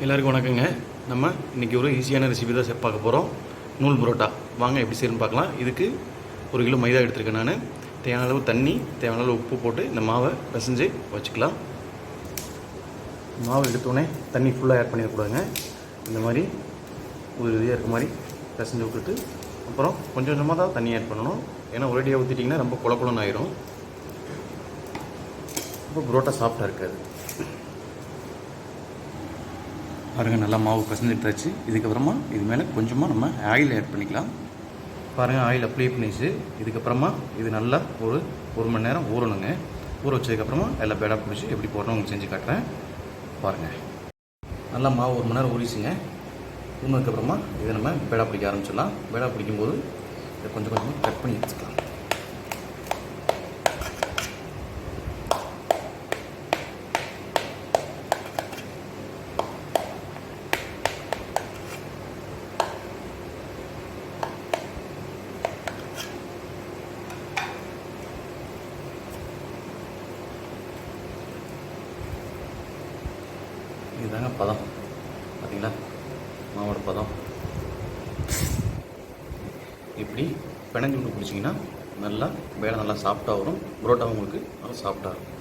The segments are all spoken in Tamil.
எல்லாருக்கும் வணக்கங்க. நம்ம இன்றைக்கி ஒரு ஈஸியான ரெசிபி தான் பார்க்க போகிறோம். நூல் புரோட்டா வாங்க எப்படி செய்யணும்னு பார்க்கலாம். இதுக்கு 1 கிலோ மைதா எடுத்துருக்கேன். நான் தேவையான அளவு தண்ணி, தேவையான அளவு உப்பு போட்டு இந்த மாவை பிசைஞ்சு வச்சுக்கலாம். மாவு எடுத்தோடனே தண்ணி ஃபுல்லாக ஆட் பண்ணிடக்கூடாதுங்க. இந்த மாதிரி ஒரு இதாக இருக்க மாதிரி பிசைஞ்சு விட்டுட்டு அப்புறம் கொஞ்சம் கொஞ்சமாக தான் தண்ணி ஆட் பண்ணணும். ஏன்னா ஒரேடியாக ஊற்றிட்டிங்கன்னா ரொம்ப குழப்பலன்னு ஆயிரும். இப்போ புரோட்டா சாஃப்டாக இருக்காது. பாருங்கள், நல்லா மாவு பிசைஞ்சிட்டாச்சு. இதுக்கப்புறமா இது மேலே கொஞ்சமாக நம்ம ஆயில் ஆட் பண்ணிக்கலாம். பாருங்கள், ஆயில் அப்ளை பண்ணிச்சு. இதுக்கப்புறமா இது நல்லா ஒரு மணி நேரம் ஊறணுங்க. ஊற வச்சதுக்கப்புறமா எல்லாம் பேடா பிடிச்சி எப்படி போடணும் உங்களுக்கு செஞ்சு காட்டுறேன். பாருங்கள், நல்லா மாவு 1 மணி நேரம் ஊறிச்சுங்க. ஊறினதுக்கப்புறமா இதை நம்ம பேடா பிடிக்க ஆரம்பிச்சிடலாம். பேடா பிடிக்கும்போது இதை கொஞ்சம் கொஞ்சமாக கட் பண்ணி வச்சுக்கலாம். இதுதாங்க பதம், பார்த்தீங்களா மாவோட பதம். இப்படி பிணைஞ்சு விட்டு பிடிச்சிங்கன்னா நல்லா வேலை நல்லா சாஃப்டாக வரும். புரோட்டா உங்களுக்கு நல்லா சாஃப்டாக இருக்கும்.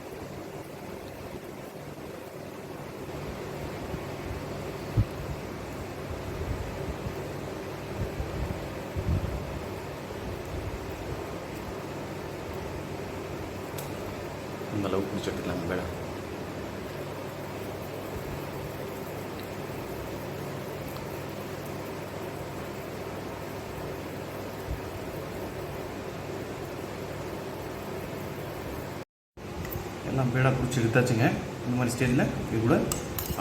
இந்த அளவுக்கு பிடிச்சி எடுத்துக்கலாங்க வேலை. எல்லாம் பேடா பிடிச்சி எடுத்தாச்சுங்க. இந்த மாதிரி ஸ்டேஜில் இது கூட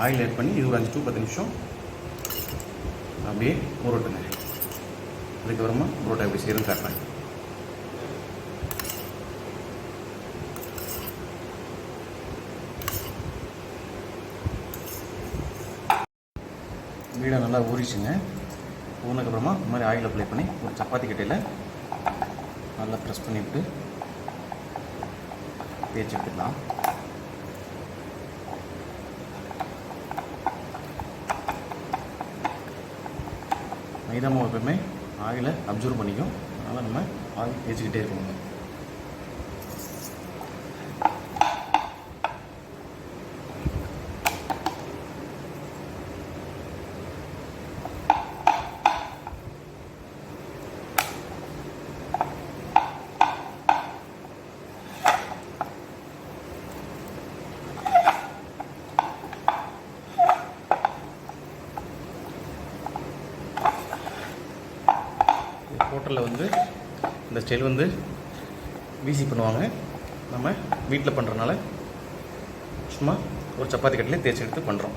ஆயில் ஆட் பண்ணி இது ஒரு 5 to 10 நிமிஷம் அப்படியே ஊறட்டுங்க. அதுக்கப்புறமா புரோட்டா எப்படி செய்யணும்னு காட்டுறேன். வீடை நல்லா ஊறிச்சுங்க. ஊறினதுக்கப்புறமா இந்த மாதிரி ஆயில் அப்ளை பண்ணி ஒரு சப்பாத்தி கட்டையில் நல்லா ப்ரெஸ் பண்ணிவிட்டு தேய்ச்சி எடுத்துக்கலாம். மைதா மாவு எப்பவுமே ஆயிலை அப்சர்வ் பண்ணிக்கும். அதனால் நம்ம ஆயில் தேய்ச்சிக்கிட்டே இருக்கணுங்க. ஹோட்டலில் இந்த ஸ்டைல் வீசி பண்ணுவாங்க. நம்ம வீட்டில் பண்ணுறனால சும்மா ஒரு சப்பாத்தி கட்டிலே தேய்ச்சி எடுத்து பண்ணுறோம்.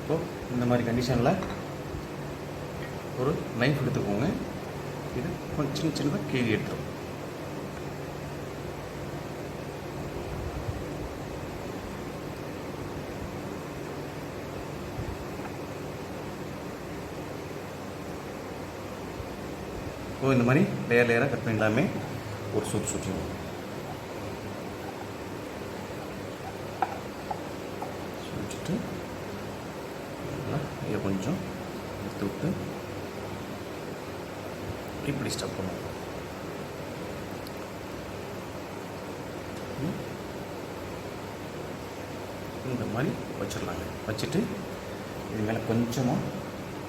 ஸோ இந்த மாதிரி கண்டிஷனில் ஒரு நைஃப் எடுத்துக்கோங்க. இது கொஞ்சம் சின்னதாக கீழே எடுத்துரும். ஸோ இந்த மாதிரி லேயராக கட் பண்ணிடலாமே. ஒரு சுற்றிடுவோம். சுற்றிட்டு இதை கொஞ்சம் எடுத்து விட்டு இப்படி ஸ்டப் பண்ணுவோம். இந்த மாதிரி வச்சிடலாங்க. வச்சுட்டு இது மேலே கொஞ்சமாக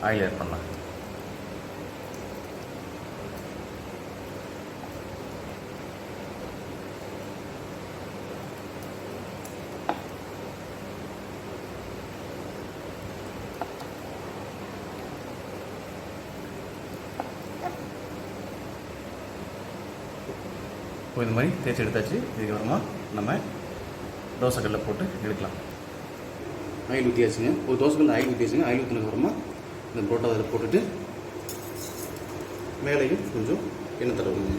ஆயில் ஆட் பண்ணலாம். இந்த மாதிரி தேய்ச்சி எடுத்தாச்சு. இதுக்கப்புறமா நம்ம தோசைக்கல்லில் போட்டு எடுக்கலாம். ஆயில் ஊற்றியாச்சுங்க. ஒரு தோசைக்கல்லில் ஆயில் ஊற்றியாச்சுங்க. ஆயில் ஊற்றினதுக்கப்புறமா இந்த புரோட்டா அதில் போட்டுட்டு மேலேயும் கொஞ்சம் எண்ணெய் தடவுங்க.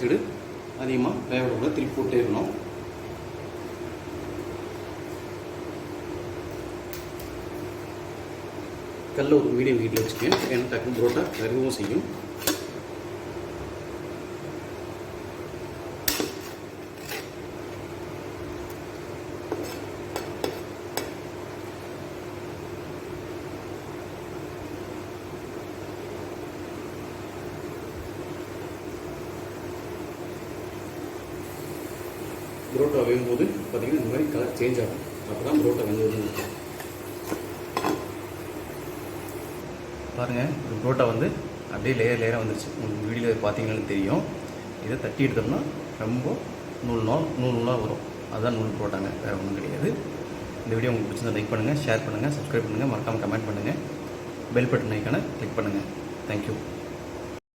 சைடு அதிகமாக வேக விடக்கூடாது, திருப்பி போட்டே இருக்கணும். கல்ல ஒரு மீடியம் ஹீட்டில் வச்சுக்கேன். ஏன்னா டக்குனு புரோட்டா கருகவும் செய்யும். புரோட்டா வேகும்போது பார்த்தீங்கன்னா இந்த மாதிரி கலர் சேஞ்ச் ஆகும். அப்போ தான் புரோட்டா வெந்ததுன்னு பாருங்கள். இந்த புரோட்டா வந்து அப்படியே லேயராக வந்துருச்சு. உங்களுக்கு வீடியோவில் பார்த்தீங்கன்னு தெரியும். இதை தட்டி எடுத்தோம்னா ரொம்ப நூலாக வரும். அதுதான் நூல் புரோட்டாங்க, வேறு ஒன்றும் கிடையாது. இந்த வீடியோ உங்களுக்கு பிடிச்சிருந்தா லைக் பண்ணுங்கள், ஷேர் பண்ணுங்கள், சப்ஸ்கிரைப் பண்ணுங்கள், மறக்காமல் கமெண்ட் பண்ணுங்கள், பெல் பட்டன் ஐக்கானை கிளிக் பண்ணுங்கள். தேங்க்யூ.